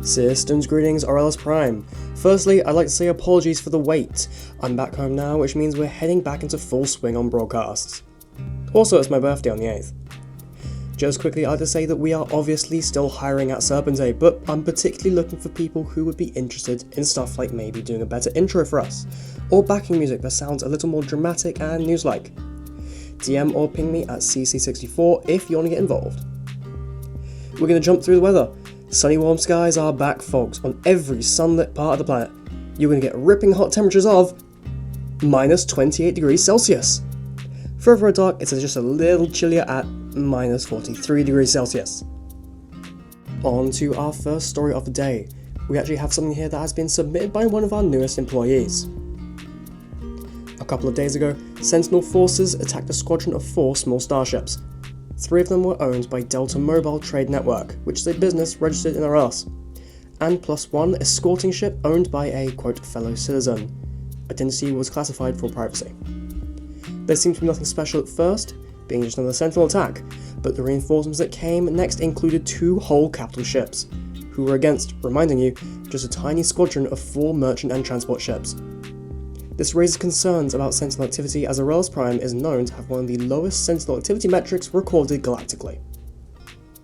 Systems greetings, Aurelis Prime. Firstly, I'd like to say apologies for the wait. I'm back home now, which means we're heading back into full swing on broadcasts. Also, it's my birthday on the 8th. Just quickly, I'd like to say that we are obviously still hiring at Serpentine, but I'm particularly looking for people who would be interested in stuff like maybe doing a better intro for us, or backing music that sounds a little more dramatic and news-like. DM or ping me at CC64 if you want to get involved. We're going to jump through the weather. Sunny warm skies are back, folks, on every sunlit part of the planet. You're going to get ripping hot temperatures of minus 28 degrees Celsius. Further dark, it's just a little chillier at minus 43 degrees Celsius. On to our first story of the day. We actually have something here that has been submitted by one of our newest employees. A couple of days ago, Sentinel forces attacked a squadron of 4 small starships. 3 of them were owned by Delta Mobile Trade Network, which is a business registered in Aurelis, and plus 1 escorting ship owned by a, quote, fellow citizen. Identity was classified for privacy. There seemed to be nothing special at first, being just another Sentinel attack, but the reinforcements that came next included 2 whole capital ships, who were against, reminding you, just a tiny squadron of 4 merchant and transport ships. This raises concerns about Sentinel activity, as Aurelis Prime is known to have one of the lowest Sentinel activity metrics recorded galactically.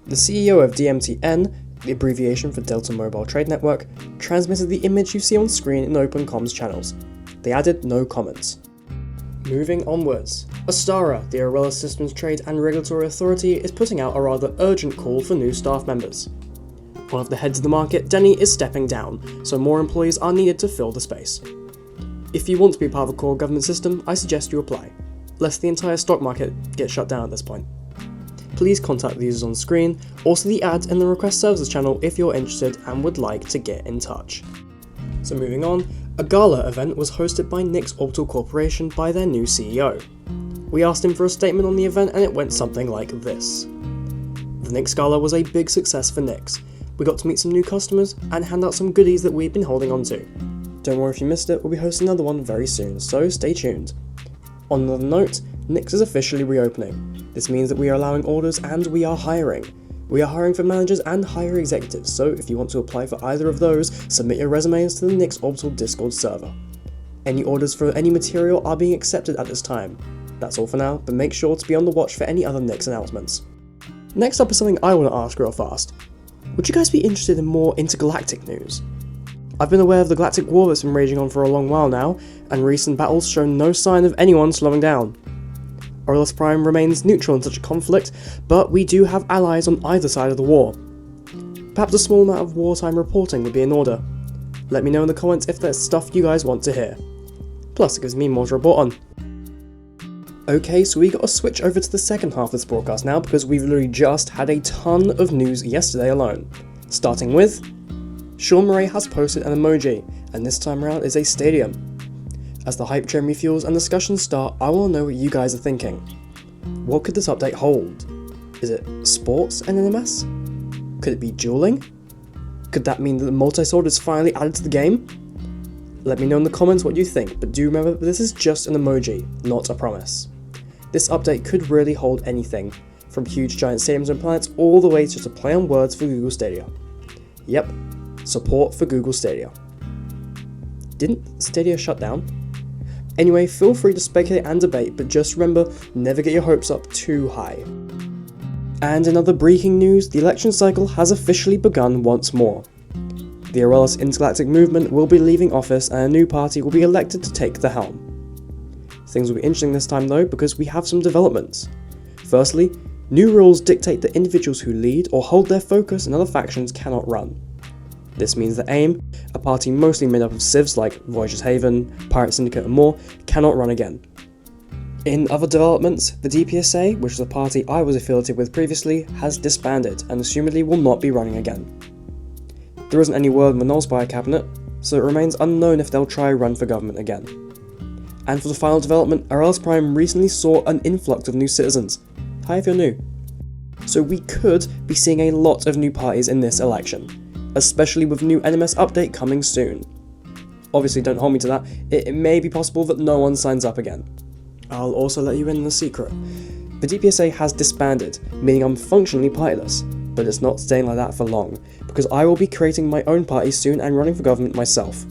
The CEO of DMTN, the abbreviation for Delta Mobile Trade Network, transmitted the image you see on screen in open comms channels. They added no comments. Moving onwards, Astara, the Aurelis Systems Trade and Regulatory Authority, is putting out a rather urgent call for new staff members. One of the heads of the market, Denny, is stepping down, so more employees are needed to fill the space. If you want to be part of a core government system, I suggest you apply, lest the entire stock market get shut down at this point. Please contact the users on screen, also the ad in the request services channel if you're interested and would like to get in touch. So moving on, a gala event was hosted by Nix Orbital Corporation by their new CEO. We asked him for a statement on the event and it went something like this. The Nix Gala was a big success for Nix. We got to meet some new customers and hand out some goodies that we've been holding on to. Don't worry if you missed it, we'll be hosting another one very soon, so stay tuned. On another note, Nix is officially reopening. This means that we are allowing orders and we are hiring. We are hiring for managers and higher executives, so if you want to apply for either of those, submit your resumes to the Nix Orbital Discord server. Any orders for any material are being accepted at this time. That's all for now, but make sure to be on the watch for any other Nix announcements. Next up is something I want to ask real fast. Would you guys be interested in more intergalactic news? I've been aware of the galactic war that's been raging on for a long while now, and recent battles show no sign of anyone slowing down. Aurelis Prime remains neutral in such a conflict, but we do have allies on either side of the war. Perhaps a small amount of wartime reporting would be in order. Let me know in the comments if there's stuff you guys want to hear. Plus, it gives me more to report on. Okay, so we got to switch over to the second half of this broadcast now, because we've literally just had a ton of news yesterday alone. Starting with, Sean Murray has posted an emoji, and this time around is a stadium. As the hype train refuels and discussions start, I want to know what you guys are thinking. What could this update hold? Is it sports NMS? Could it be dueling? Could that mean that the multi-sword is finally added to the game? Let me know in the comments what you think, but do remember that this is just an emoji, not a promise. This update could really hold anything, from huge giant stadiums and planets all the way to just a play on words for Google Stadia. Yep. Support for Google Stadia. Didn't Stadia shut down? Anyway, feel free to speculate and debate, but just remember, never get your hopes up too high. And in other breaking news, the election cycle has officially begun once more. The Aurelis Intergalactic Movement will be leaving office and a new party will be elected to take the helm. Things will be interesting this time though, because we have some developments. Firstly, new rules dictate that individuals who lead or hold their focus in other factions cannot run. This means that AIM, a party mostly made up of civs like Voyager's Haven, Pirate Syndicate and more, cannot run again. In other developments, the DPSA, which is a party I was affiliated with previously, has disbanded and assumedly will not be running again. There isn't any word in the Nullspire cabinet, so it remains unknown if they'll try run for government again. And for the final development, Aurelis Prime recently saw an influx of new citizens. Hi if you're new. So we could be seeing a lot of new parties in this election, especially with new NMS update coming soon. Obviously don't hold me to that, it may be possible that no one signs up again. I'll also let you in on a secret. The DPSA has disbanded, meaning I'm functionally partyless, but but it's not staying like that for long, because I will be creating my own party soon and running for government myself.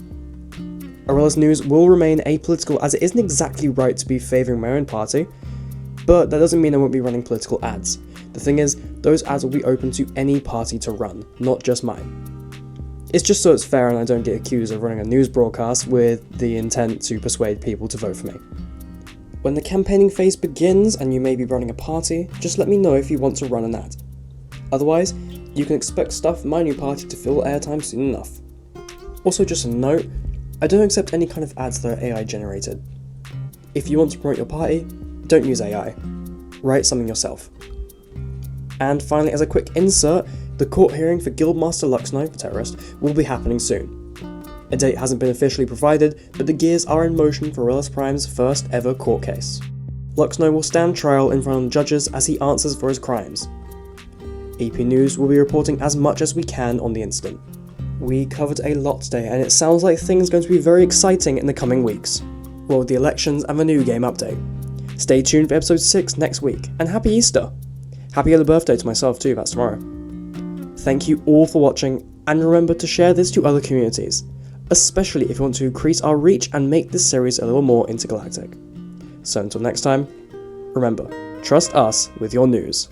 Aurelis news will remain apolitical, as it isn't exactly right to be favouring my own party, but that doesn't mean I won't be running political ads. The thing is, those ads will be open to any party to run, not just mine. It's just so it's fair and I don't get accused of running a news broadcast with the intent to persuade people to vote for me. When the campaigning phase begins and you may be running a party, just let me know if you want to run an ad. Otherwise, you can expect stuff from my new party to fill airtime soon enough. Also, just a note, I don't accept any kind of ads that are AI generated. If you want to promote your party, don't use AI. Write something yourself. And finally, as a quick insert, the court hearing for Guildmaster Luxno, the terrorist, will be happening soon. A date hasn't been officially provided, but the gears are in motion for Aurelis Prime's first ever court case. Luxno will stand trial in front of the judges as he answers for his crimes. EP News will be reporting as much as we can on the incident. We covered a lot today, and it sounds like things are going to be very exciting in the coming weeks. Well, with the elections and the new game update. Stay tuned for episode 6 next week, and happy Easter! Happy early birthday to myself too, that's tomorrow. Thank you all for watching, and remember to share this to other communities, especially if you want to increase our reach and make this series a little more intergalactic. So until next time, remember, trust us with your news.